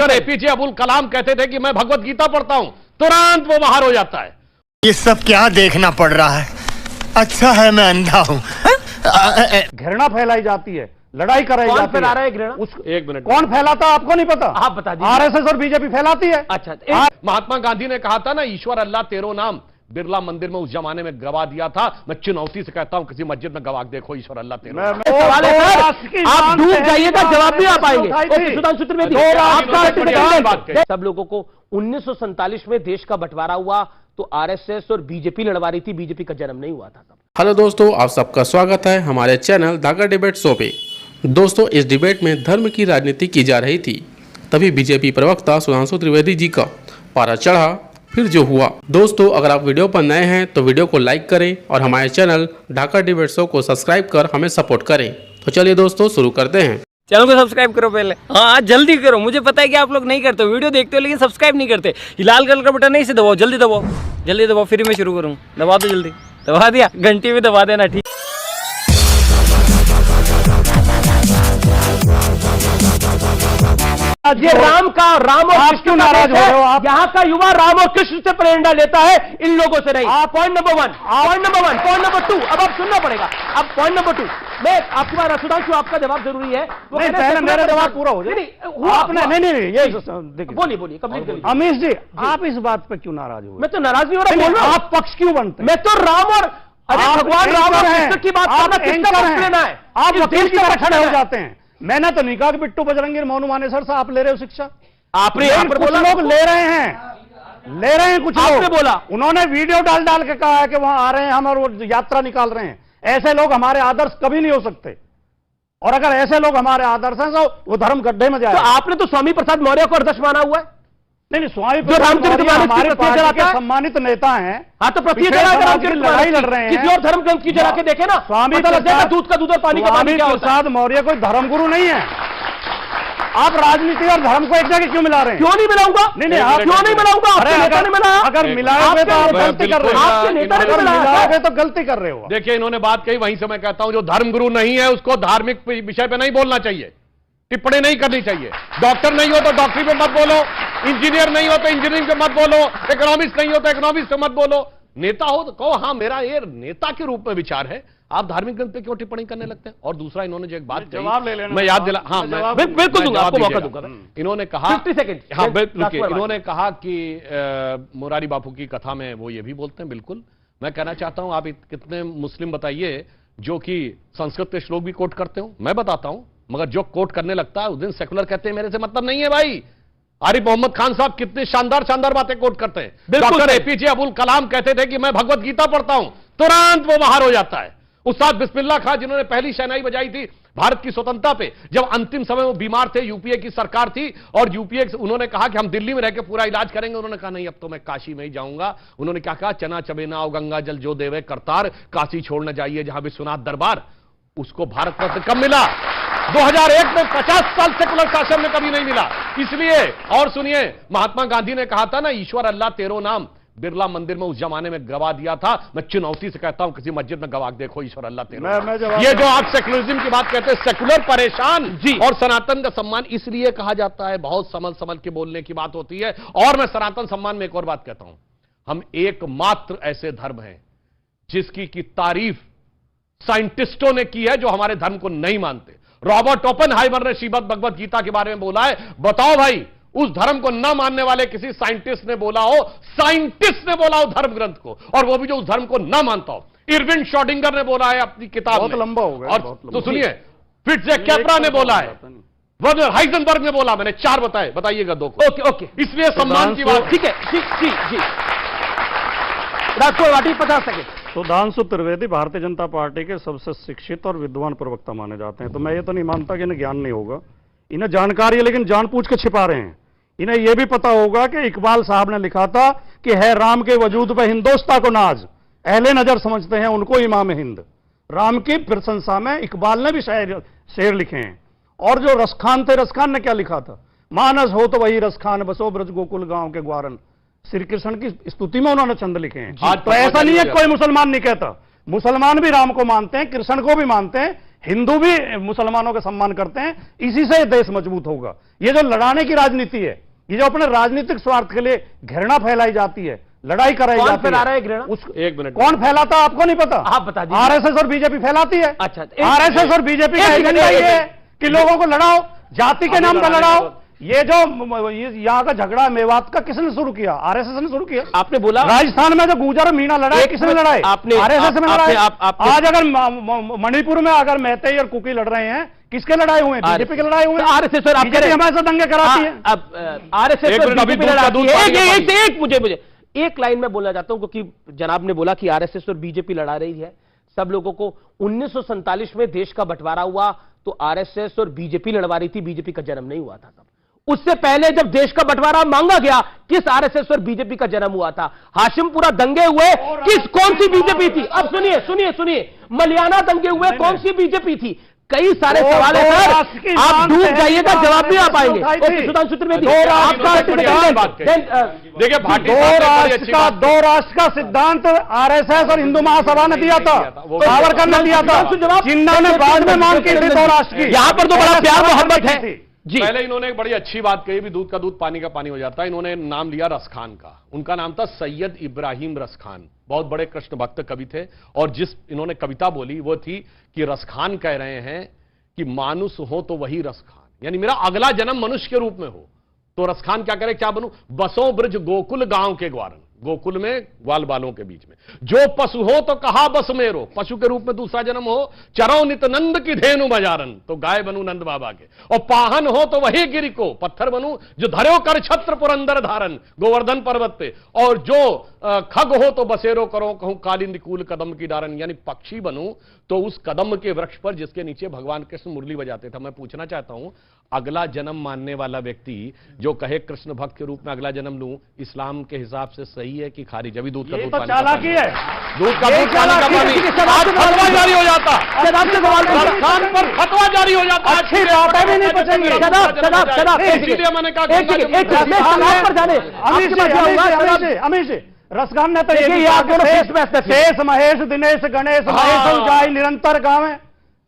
Doctor APJ Abdul Kalam कहते थे कि मैं भगवत गीता पढ़ता हूं, तुरंत वो बाहर हो जाता है। ये सब क्या देखना पड़ रहा है? अच्छा है मैं अंधा हूं। घृणा फैलाई जाती है, लड़ाई कराई जाती है। कौन फैला रहा है घृणा? एक मिनट, कौन फैलाता आपको नहीं पता? आप बता दीजिए। आरएसएस और बीजेपी फैलाती है। अच्छा, महात्मा गांधी ने कहा था ना, ईश्वर अल्लाह तेरो नाम बिरला मंदिर में उस जमाने में गवा दिया था। मैं चुनौती से कहता हूं किसी मस्जिद में गवाह देखो ईश्वर अल्लाह तेरो नाम। सवाल है सर, आप डूब जाइएगा, जवाब नहीं आ पाएंगे। ओके, सुधांशु त्रिवेदी, आपका सब लोगों को 1947 में देश का बंटवारा हुआ तो आरएसएस और बीजेपी लड़वा रही थी, बीजेपी का जन्म नहीं हुआ था तब। हेलो दोस्तों, आप सबका स्वागत है हमारे चैनल धागा डिबेट शो पे। दोस्तों, इस डिबेट में धर्म की राजनीति की जा रही थी, तभी बीजेपी प्रवक्ता सुधांशु त्रिवेदी जी का पारा चढ़ा, फिर जो हुआ। दोस्तों, अगर आप वीडियो पर नए हैं तो वीडियो को लाइक करें और हमारे चैनल ढाका डिबेट शो को सब्सक्राइब कर हमें सपोर्ट करें। तो चलिए दोस्तों, शुरू करते हैं। चैनल को सब्सक्राइब करो पहले। हाँ, जल्दी करो, मुझे पता है कि आप लोग नहीं करते, वीडियो देखते हो लेकिन सब्सक्राइब नहीं करते। लाल कलर का बटन नहीं, इसे दबाओ, जल्दी दबाओ, जल्दी दबाओ, फिर मैं शुरू करूँ। दबा दो जल्दी, दबा दिया, घंटी में दबा देना, ठीक। ये राम और कृष्ण क्यों नाराज हो रहे हो? आप यहाँ का युवा राम और कृष्ण से प्रेरणा लेता है, इन लोगों से नहीं। पॉइंट नंबर 1, पॉइंट नंबर 2, अब आप सुनना पड़ेगा। अब पॉइंट नंबर 2, मैं आपके बाद सुधांशु, आपका जवाब जरूरी है। नहीं, पहले मेरा जवाब पूरा हो जाए। आपने नहीं, ये देखिए, बोलिए, कंप्लीट करिए। अमीश जी, आप इस बात पे क्यों नाराज हो? मैं तो नाराज नहीं हो रहा, बोल रहा हूं। आप पक्ष क्यों बनते हैं? मैं तो राम और भगवान राम और कृष्ण की बात करना, किसका पक्ष लेना है? आप वकील की तरह खड़े हो जाते हैं। मैंने तो नहीं कहा कि बिट्टू बजरंगी मोनू मानेसर से आप ले रहे हो शिक्षा। आपने कुछ लोग ले रहे हैं, कुछ लोग आपने बोला, उन्होंने वीडियो डाल के कहा है कि वहां आ रहे हैं हम और वो यात्रा निकाल रहे हैं। ऐसे लोग हमारे आदर्श कभी नहीं हो सकते, और अगर ऐसे लोग हमारे आदर्श हैं तो वो धर्म गड्ढे में जाए। तो आपने तो स्वामी प्रसाद मौर्य को आदर्श माना हुआ है। नहीं, स्वामी जो रामचरित मानस हमारे पार्टी के सम्मानित नेता हैं। हाँ, तो प्रत्येक लड़ाई लड़ रहे हैं। किसी और धर्म ग्रंथ की जरा के देखे ना, स्वामी दूध का दूध और पानी का पानी क्या होता है। प्रसाद मौर्य कोई धर्मगुरु नहीं है। आप राजनीति और धर्म को एक जगह क्यों मिला रहे हैं? क्यों नहीं मिलाऊंगा? नहीं, आप क्यों नहीं मिलाऊंगा? आपके नेता ने मिलाया। अगर मिलाओगे तो आप गलती कर रहे हो। आपके नेता ने मिलाओगे तो गलती कर रहे हो। देखिए, इन्होंने बात कही, वहीं से मैं कहता हूं जो धर्मगुरु नहीं है उसको धार्मिक विषय पे नहीं बोलना चाहिए, टिप्पणी नहीं करनी चाहिए। डॉक्टर नहीं हो तो डॉक्टरी पे मत बोलो, इंजीनियर नहीं हो तो इंजीनियरिंग पे मत बोलो, इकोनॉमिक्स नहीं हो तो इकोनॉमिक्स पे मत बोलो। नेता हो तो कहो हाँ मेरा ये नेता के रूप में विचार है। आप धार्मिक ग्रंथ पे क्यों टिप्पणी करने लगते हैं? और दूसरा, इन्होंने जो एक बात कही, मैं याद दिला, हाँ बिल्कुल दूंगा, आपको मौका दूंगा। इन्होंने कहा 50 सेकंड, हाँ बिल्कुल, इन्होंने कहा कि मुरारी बापू की कथा में वो ये भी बोलते हैं। बिल्कुल, मैं कहना चाहता हूं, आप कितने मुस्लिम बताइए जो कि संस्कृत के श्लोक भी कोट करते हो? मैं बताता हूं, मगर जो कोट करने लगता है उस दिन सेकुलर कहते हैं मेरे से मतलब नहीं है भाई। आरिफ मोहम्मद खान साहब कितनी शानदार बातें कोट करते हैं। डॉक्टर एपीजे अब्दुल कलाम कहते थे कि मैं भगवत गीता पढ़ता हूं, तुरंत वो बाहर हो जाता है। उस्ताद बिस्मिल्लाह खान जिन्होंने पहली शहनाई बजाई थी भारत की स्वतंत्रता पे, जब अंतिम समय वो बीमार थे, यूपीए की सरकार थी और यूपीए उन्होंने कहा कि हम दिल्ली में रह के पूरा इलाज करेंगे। उन्होंने कहा नहीं, अब तो मैं काशी में ही जाऊंगा। उन्होंने क्या कहा, चना चबेना और गंगा जल जो देवे करतार, काशी छोड़ न जाइए जहां विश्वनाथ दरबार। उसको भारत रत्न कब मिला? 2001 में। 50 साल सेकुलर शासन में कभी नहीं मिला। इसलिए, और सुनिए, महात्मा गांधी ने कहा था ना, ईश्वर अल्लाह तेरो नाम बिरला मंदिर में उस जमाने में गवा दिया था। मैं चुनौती से कहता हूं किसी मस्जिद में गवाह देखो ईश्वर अल्लाह तेरो। ये जो आप सेकुलरिज्म की बात कहते हैं, सेकुलर परेशान जी, और सनातन का सम्मान इसलिए कहा जाता है, बहुत संभल के बोलने की बात होती है। और मैं सनातन सम्मान में एक और बात कहता हूं, हम एकमात्र ऐसे धर्म हैं जिसकी की तारीफ साइंटिस्टों ने की है जो हमारे धर्म को नहीं मानते। रॉबर्ट ओपेनहाइमर ने श्रीमद् भगवत गीता के बारे में बोला है। बताओ भाई, उस धर्म को न मानने वाले किसी साइंटिस्ट ने बोला हो, साइंटिस्ट ने बोला हो धर्म ग्रंथ को, और वो भी जो उस धर्म को न मानता हो। इरविन शॉडिंगर ने बोला है अपनी किताब में। बहुत लंबा हो गया। और तो सुनिए, फिट्ज कैप्रा ने बोला है, वर्नर हाइजेनबर्ग ने बोला। मैंने 4 बताए, बताइएगा 2 को। ओके, इसलिए सम्मान की बात। ठीक है, जी राजकोट वाटी 50 सेकंड। सुधांशु त्रिवेदी भारतीय जनता पार्टी के सबसे शिक्षित और विद्वान प्रवक्ता माने जाते हैं। तो मैं ये तो नहीं मानता कि इन्हें ज्ञान नहीं होगा, इन्हें जानकारी है, लेकिन जानबूझ के छिपा रहे हैं। इन्हें यह भी पता होगा कि इकबाल साहब ने लिखा था कि है राम के वजूद पे हिंदोस्तां को नाज, अहले नजर समझते हैं उनको इमाम हिंद। राम की प्रशंसा में इकबाल ने भी शेर लिखे हैं। और जो रसखान थे, रसखान ने क्या लिखा था? मानस हो तो वही रसखान बसो ब्रज गोकुल गांव के ग्वारन। श्री कृष्ण की स्तुति में उन्होंने छंद लिखे हैं। तो ऐसा नहीं है कोई मुसलमान नहीं कहता, मुसलमान भी राम को मानते हैं, कृष्ण को भी मानते हैं, हिंदू भी मुसलमानों का सम्मान करते हैं, इसी से देश मजबूत होगा। ये जो लड़ाने की राजनीति है, ये जो अपने राजनीतिक स्वार्थ के लिए घृणा फैलाई जाती है, लड़ाई कराई जाती है, फैला रहा है घृणा? एक मिनट, कौन फैलाता आपको नहीं पता? आप बता दीजिए। आरएसएस और बीजेपी फैलाती है। अच्छा, आरएसएस और बीजेपी का एजेंडा ये है कि लोगों को लड़ाओ, जाति के नाम पर लड़ाओ। ये जो यहाँ का झगड़ा मेवात का किसने शुरू किया? आरएसएस ने शुरू किया। आपने बोला राजस्थान में जो गुर्जर मीणा लड़ाई, किसने लड़ाई? आपने आरएसएस में लड़ाई। आज अगर आप मणिपुर में अगर मेहते और कुकी लड़ रहे हैं, किसके लड़ाई हुए? बीजेपी के लड़ाई हुए। आरएसएस और बीजेपी हमारे साथ दंगे कराती है। आरएसएस और बीजेपी लड़ाती है। मुझे एक लाइन में बोलना चाहता हूं, क्योंकि जनाब ने बोला कि आरएसएस और बीजेपी लड़ा रही है सब लोगों को। 1947 में देश का बंटवारा हुआ तो आरएसएस और बीजेपी लड़वा रही थी, बीजेपी का जन्म नहीं हुआ था तब। उससे पहले जब देश का बंटवारा मांगा गया, किस आरएसएस और बीजेपी का जन्म हुआ था? हाशिमपुरा दंगे हुए, कौन सी बीजेपी थी? अब सुनिए, मलियाना दंगे हुए, कौन सी बीजेपी थी? कई सारे सवाल है सर, आप डूब जाइएगा, जवाब नहीं आ पाएंगे। सुधांशु त्रिवेदी, देखिए दो राष्ट्र का सिद्धांत आरएसएस और हिंदू महासभा ने दिया था, सावरकर ने दिया था, जिन्ना ने बाद में मांग की थी दो राष्ट्र की। यहाँ पर तो बड़ा प्यार मोहब्बत है जी। पहले इन्होंने एक बड़ी अच्छी बात कही, भी दूध का दूध पानी का पानी हो जाता है। इन्होंने नाम लिया रस खान का। उनका नाम था सैयद इब्राहिम रस खान, बहुत बड़े कृष्ण भक्त कवि थे। और जिस इन्होंने कविता बोली वो थी कि रस खान कह रहे हैं कि मानुष हो तो वही रस खान, यानी मेरा अगला जन्म मनुष्य के रूप में हो तो रस खान क्या करे, क्या बनूं? बसों ब्रज गोकुल गांव के ग्वारन, गोकुल में ग्वाल बालों के बीच में। जो पशु हो तो कहा बस मेरो, पशु के रूप में दूसरा जन्म हो। चरो नित नंद की धेनु बजारन, तो गाय बनूं नंद बाबा के। और पाहन हो तो वही गिरि को, पत्थर बनूं जो धर्यो कर छत्र पुरंदर धारन, गोवर्धन पर्वत पे। और जो खग हो तो बसेरो करो, कहूं कालिंदी कूल कदम की डारन, यानी पक्षी बनूं तो उस कदम के वृक्ष पर जिसके नीचे भगवान कृष्ण मुरली बजाते थे। मैं पूछना चाहता हूं, अगला जन्म मानने वाला व्यक्ति जो कहे कृष्ण भक्त के रूप में अगला जन्म लूं, इस्लाम के हिसाब से सही है कि खारिज? अभी दूध का दूध पानी चालाकी है, दूध का दूध पानी का पानी। आज फतवा जारी हो जाता, खान पर फतवा जारी हो जाता। अच्छी बातें भी नहीं बचेंगी। इसीलिए मैंने कहा अमीश रसगान ने तो शेष महेश दिनेश गणेश महेश ऊंचाई निरंतर गाँव है।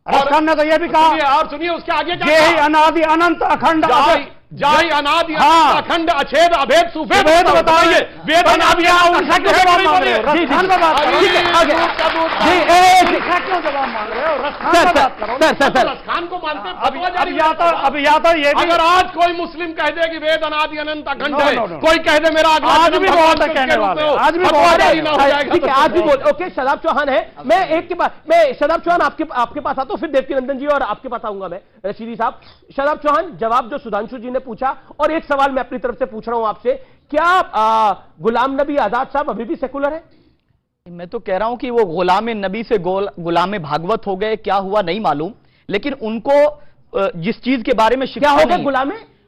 रसगान ने तो ये भी कहा, और सुनिए उसके आगे क्या, ये अनादि अनंत अखंड जाहि अनादि अखंड अछेद अभेद सुभेद बताइए। वेद अनादि खान को मानते अब या तो ये, अगर आज कोई मुस्लिम कह दे कि वेद अनादि अनंत अखंड है, कोई कह दे मेरा आज भी बहुत कहने वाले, आज भी बहुत। आज भी बोल। ओके, शदाब चौहान है, मैं एक के पास, मैं शदाब चौहान आपके पास आता हूं, फिर देवकी नंदन जी और आपके पास आऊंगा मैं, रशीदी साहब। शदाब चौहान, जवाब जो सुधांशु जी ने पूछा, और एक सवाल मैं अपनी तरफ से पूछ रहा हूं आपसे, क्या गुलाम नबी आजाद साहब अभी भी सेकुलर है? मैं तो कह रहा हूं कि वो गुलाम नबी से गुलाम भागवत हो गए, क्या हुआ नहीं मालूम, लेकिन उनको जिस चीज के बारे में क्या हो गया,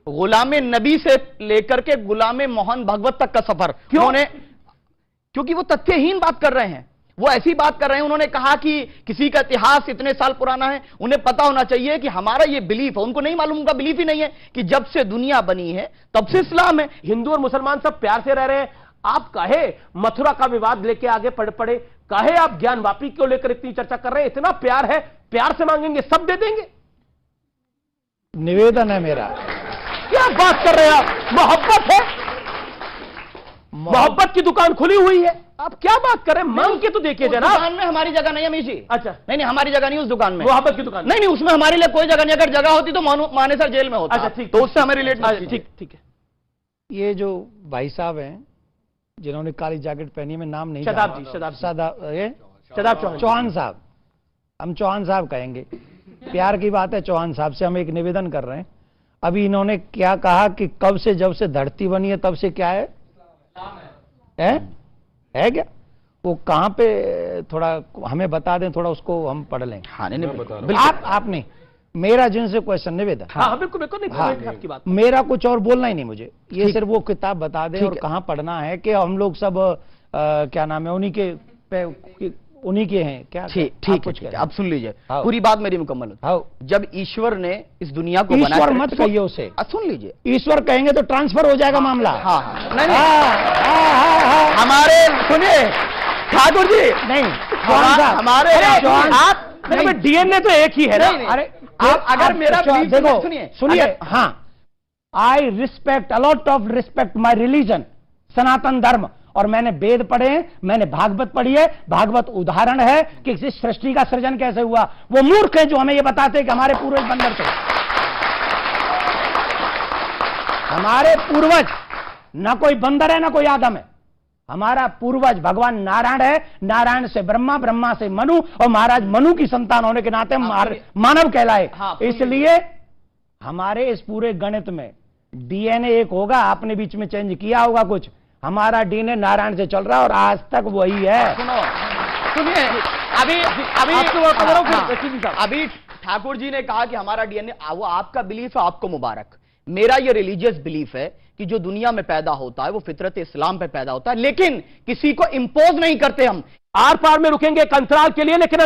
गुलाम नबी से लेकर के गुलाम मोहन भागवत तक का सफर उन्होंने, क्योंकि वो तथ्यहीन बात कर रहे हैं, वो ऐसी बात कर रहे हैं। उन्होंने कहा कि किसी का इतिहास इतने साल पुराना है, उन्हें पता होना चाहिए कि हमारा ये बिलीफ है। उनको नहीं मालूम, उनका बिलीफ ही नहीं है कि जब से दुनिया बनी है तब से इस्लाम है। हिंदू और मुसलमान सब प्यार से रह रहे हैं। आप कहे मथुरा का विवाद लेके आगे पड़े, कहे आप ज्ञान वापी को लेकर इतनी चर्चा कर रहे हैं, इतना प्यार है, प्यार से मांगेंगे सब दे देंगे। निवेदन है मेरा, क्या बात कर रहे हैं आप? मोहब्बत है, मोहब्बत की दुकान खुली हुई है, आप क्या बात करें? मांग के तो देखिए जनाब। दुकान में हमारी जगह नहीं है अमीश जी। अच्छा, नहीं हमारी जगह नहीं उस दुकान में, मोहब्बत की दुकान नहीं, उसमें हमारे लिए कोई जगह नहीं। अगर जगह होती तो मानेसर जेल में होता। अच्छा ठीक, तो उससे हमें रिलेट नहीं। ठीक है। ये जो भाई साहब हैं जिन्होंने काली जैकेट पहनी है, मैं नाम नहीं, शदाब चौहान साहब, हम चौहान साहब कहेंगे, प्यार की बात है। चौहान साहब से हम एक निवेदन कर रहे हैं। अभी इन्होंने क्या कहा कि कब से, जब से धरती बनी है तब से क्या है क्या? वो कहां पे, थोड़ा हमें बता दें, थोड़ा उसको हम पढ़ लें। हाँ, नहीं, आपने मेरा जिनसे क्वेश्चन निवेदन। हाँ, बिल्कुल नहीं, आपकी बात। मेरा कुछ और बोलना ही नहीं मुझे, ये सिर्फ वो किताब बता दें और कहां पढ़ना है, कि हम लोग सब क्या नाम है उन्हीं के हैं क्या? ठीक है, आप सुन लीजिए, पूरी बात मेरी मुकम्मल हो। जब ईश्वर ने इस दुनिया को बनाया, ईश्वर मत कहिए उसे, सुन लीजिए, ईश्वर कहेंगे तो ट्रांसफर हो जाएगा मामला। नहीं, हमारे सुनिए ठाकुर जी, नहीं हमारे डीएनए तो एक ही है ना। अरे अगर मेरा देखो सुनिए सुनिए, हाँ, I respect a lot of respect my religion, Sanatan Dharma, और मैंने वेद पढ़े हैं, मैंने भागवत पढ़ी है। भागवत उदाहरण है कि इस सृष्टि का सृजन कैसे हुआ। वो मूर्ख है जो हमें ये बताते हैं कि हमारे पूर्वज बंदर थे। हमारे पूर्वज ना कोई बंदर है ना कोई आदम है। हमारा पूर्वज भगवान नारायण है, नारायण से ब्रह्मा, ब्रह्मा से मनु, और महाराज मनु की संतान होने के नाते मानव कहलाए। इसलिए हमारे इस पूरे गणित में डीएनए एक होगा, आपने बीच में चेंज किया होगा कुछ, हमारा डीएनए नारायण से चल रहा है और आज तक वही है। सुनिए, अभी ठाकुर जी ने कहा कि हमारा डीएनए, वो आपका बिलीफ है, आपको मुबारक। मेरा ये रिलीजियस बिलीफ है कि जो दुनिया में पैदा होता है वो फितरत इस्लाम पे पैदा होता है, लेकिन किसी को इंपोज नहीं करते हम। आर पार में रुकेंगे एक अंतराल के लिए, लेकिन